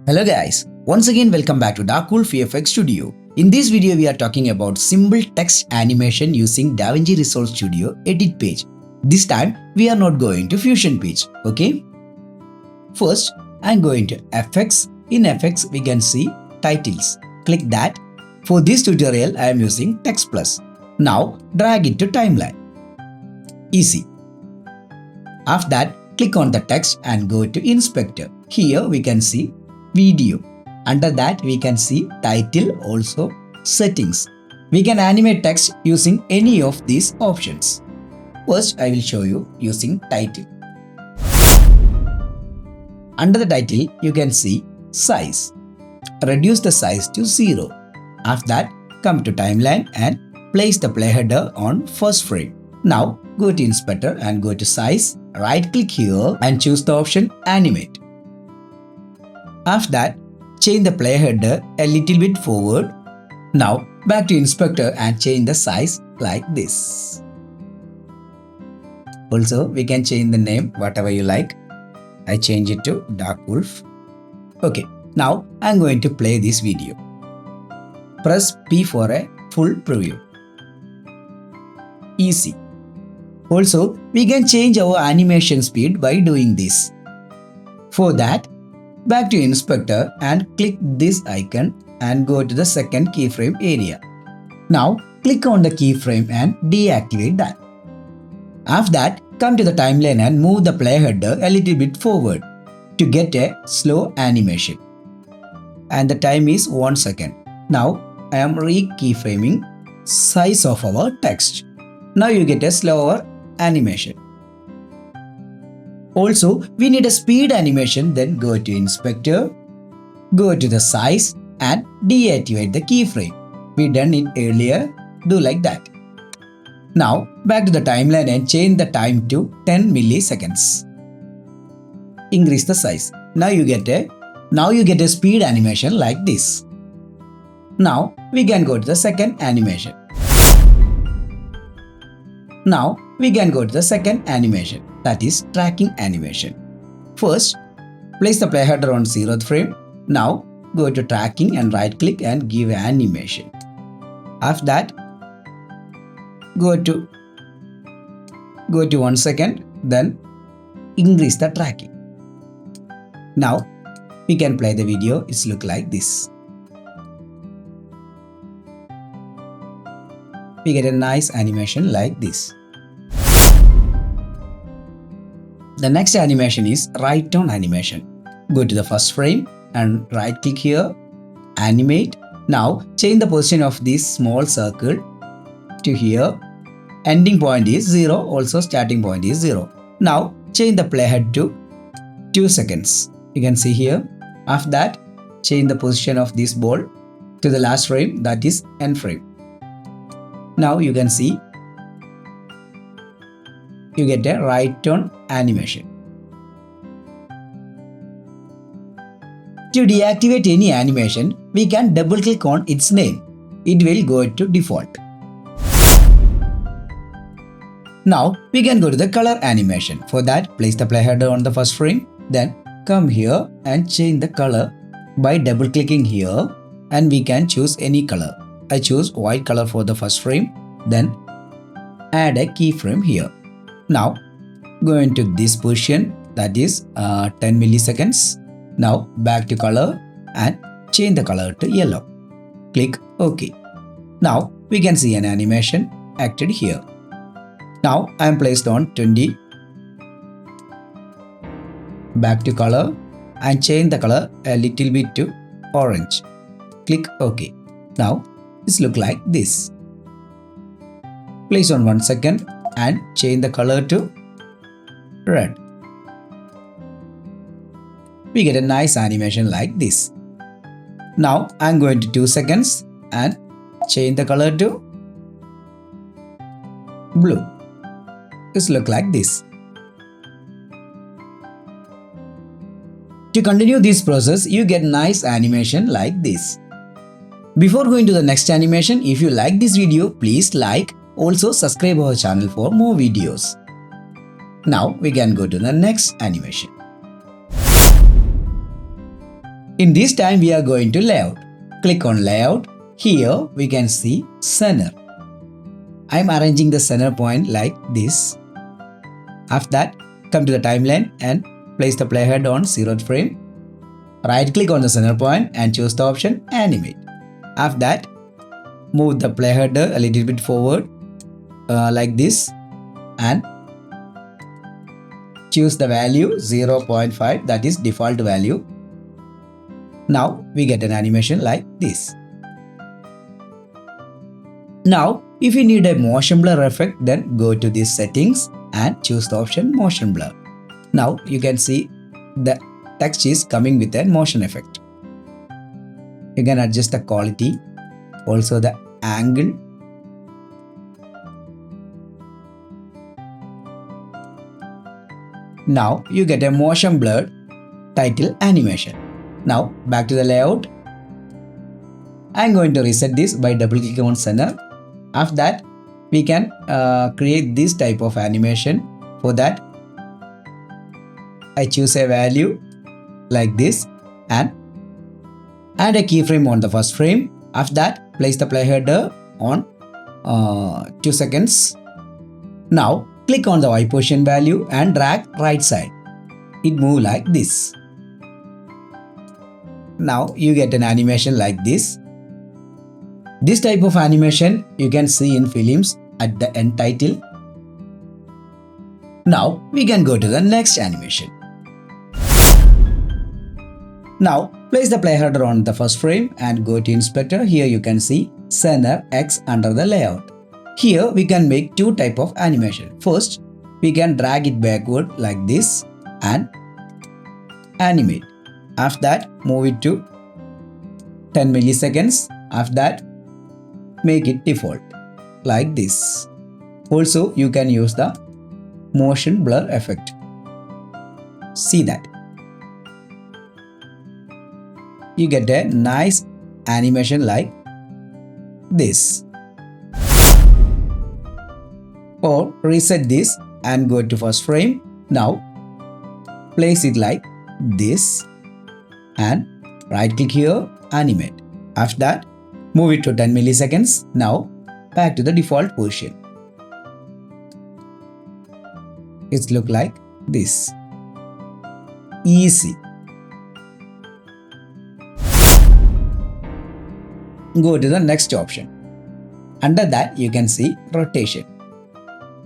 Hello guys, once again welcome back to Darkwolf VFX Studio. In this video we are talking about simple text animation using Davinci Resolve Studio edit page. This time we are not going to Fusion page, okay? First I am going to FX. In FX we can see titles. Click that. For this tutorial I am using Text Plus. Now drag it to timeline. Easy. After that click on the text and go to inspector. Here we can see video. Under that we can see title, also settings. We can animate text using any of these options. First I will show you using title. Under the title you can see size. Reduce the size to 0. After that come to timeline and place the play header on first frame. Now go to inspector and go to size. Right click here and choose the option animate. After that, change the play header a little bit forward. Now back to inspector and change the size like this. Also, we can change the name whatever you like. I change it to Darkwolf. Okay, now I am going to play this video. Press P for a full preview. Easy. Also, we can change our animation speed by doing this. For that, back to inspector and click this icon and go to the second keyframe area. Now click on the keyframe and deactivate that. After that come to the timeline and move the play header a little bit forward to get a slow animation. And the time is 1 second. Now I am re-keyframing size of our text. Now you get a slower animation. Also, we need a speed animation, then go to inspector, go to the size and deactivate the keyframe. We done it earlier, do like that. Now back to the timeline and change the time to 10 milliseconds. Increase the size. Now you get a speed animation like this. Now we can go to the second animation. Now we can go to the second animation, that is tracking animation. First, place the play header on 0th frame. Now go to tracking and right click and give animation. After that, go to 1 second, then increase the tracking. Now we can play the video. It's look like this. We get a nice animation like this. The next animation is right on animation. Go to the first frame and right click here, animate. Now change the position of this small circle to here. Ending point is 0, also starting point is 0. Now change the playhead to 2 seconds. You can see here. After that, change the position of this ball to the last frame, that is end frame. Now you can see you get a right on animation. To deactivate any animation, we can double click on its name. It will go to default. Now we can go to the color animation. For that, place the play header on the first frame. Then come here and change the color by double clicking here, and we can choose any color. I choose white color for the first frame. Then add a keyframe here. Now go into this position, that is 10 milliseconds. Now back to color and change the color to yellow. Click OK. Now we can see an animation acted here. Now I am placed on 20. Back to color and change the color a little bit to orange. Click OK. Now this look like this. Place on 1 second and change the color to red. We get a nice animation like this. Now I am going to 2 seconds and change the color to blue. This look like this. To continue this process, you get nice animation like this. Before going to the next animation, if you like this video, please like. Also subscribe our channel for more videos. Now we can go to the next animation. In this time, we are going to layout. Click on layout. Here we can see center. I am arranging the center point like this. After that, come to the timeline and place the playhead on 0th frame. Right click on the center point and choose the option animate. After that, move the playhead a little bit forward like this and choose the value 0.5, that is default value. Now we get an animation like this. Now if you need a motion blur effect, then go to these settings and choose the option motion blur. Now you can see the text is coming with a motion effect. You can adjust the quality, also the angle. Now you get a motion blur title animation. Now back to the layout. I am going to reset this by double clicking on center. After that, we can create this type of animation. For that, I choose a value like this and add a keyframe on the first frame. After that, place the playhead on 2 seconds. Now click on the Y position value and drag right side. It moves like this. Now you get an animation like this. This type of animation you can see in films at the end title. Now we can go to the next animation. Now place the playhead on the first frame and go to inspector. Here you can see center X under the layout. Here we can make two type of animation. First, we can drag it backward like this and animate. After that, move it to 10 milliseconds. After that, make it default like this. Also, you can use the motion blur effect. See that. You get a nice animation like this. Or reset this and go to first frame. Now place it like this and right click here, animate. After that, move it to 10 milliseconds. Now back to the default position. It looks like this. Easy. Go to the next option. Under that, you can see rotation.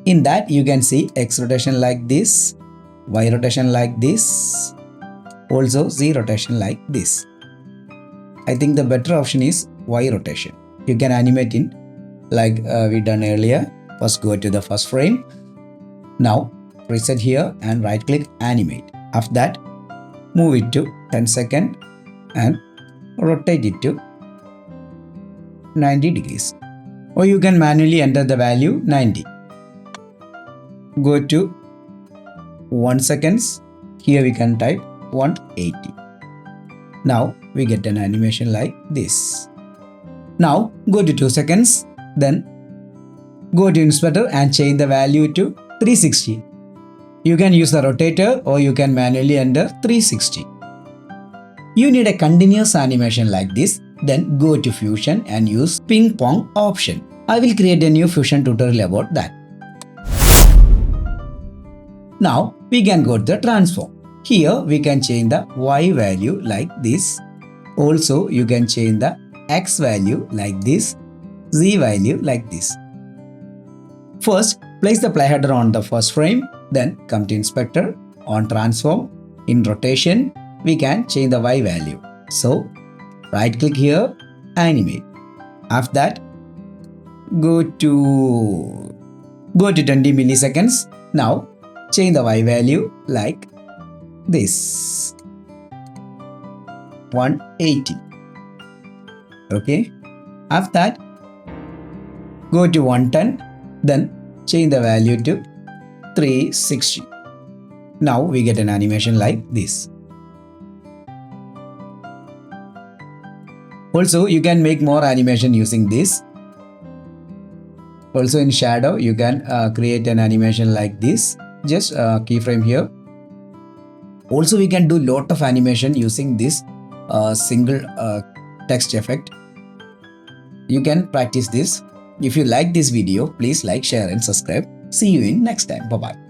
In that, you can see X rotation like this, Y rotation like this, also Z rotation like this. I think the better option is Y rotation. You can animate in like we done earlier. First go to the first frame. Now reset here and right click animate. After that, move it to 10 seconds and rotate it to 90 degrees. Or you can manually enter the value 90. Go to 1 seconds. Here we can type 180. Now we get an animation like this. Now go to 2 seconds. Then go to inspector and change the value to 360. You can use the rotator or you can manually enter 360. You need a continuous animation like this. Then go to Fusion and use ping pong option. I will create a new Fusion tutorial about that. Now we can go to the transform. Here we can change the Y value like this. Also you can change the X value like this, Z value like this. First, place the playheader on the first frame. Then come to inspector. On transform, in rotation, we can change the Y value. So right click here, animate. After that, go to 20 milliseconds. Now change the Y value like this, 180. Okay. After that, go to 110. Then change the value to 360. Now we get an animation like this. Also, you can make more animation using this. Also in shadow, you can create an animation like this. Just keyframe here. Also, we can do lot of animation using this a single text effect. You can practice this. If you like this video, please like, share and subscribe. See you in next time. Bye bye.